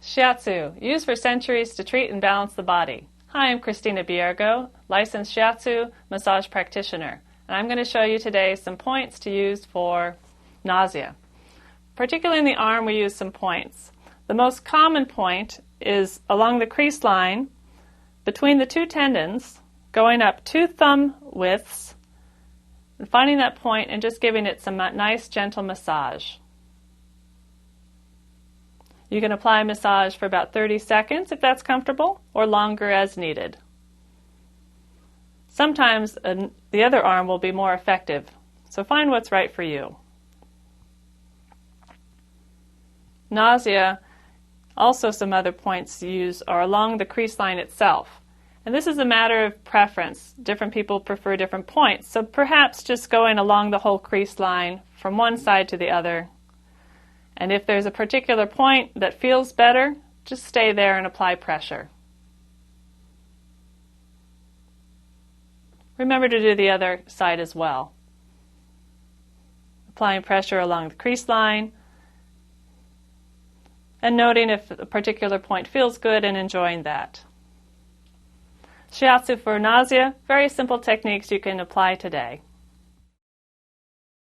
Shiatsu, used for centuries to treat and balance the body. Hi, I'm Christina Biergo, licensed Shiatsu massage practitioner, and I'm going to show you today some points to use for nausea. Particularly in the arm, we use some points. The most common point is along the crease line between the two tendons, going up 2 thumb widths, and finding that point and just giving it some nice gentle massage. You can apply a massage for about 30 seconds if that's comfortable, or longer as needed. Sometimes the other arm will be more effective, so find what's right for you. Nausea, also some other points to use are along the crease line itself. And this is a matter of preference. Different people prefer different points, so perhaps just going along the whole crease line from one side to the other. And if there's a particular point that feels better, just stay there and apply pressure. Remember to do the other side as well. Applying pressure along the crease line and noting if a particular point feels good and enjoying that. Shiatsu for nausea, very simple techniques you can apply today.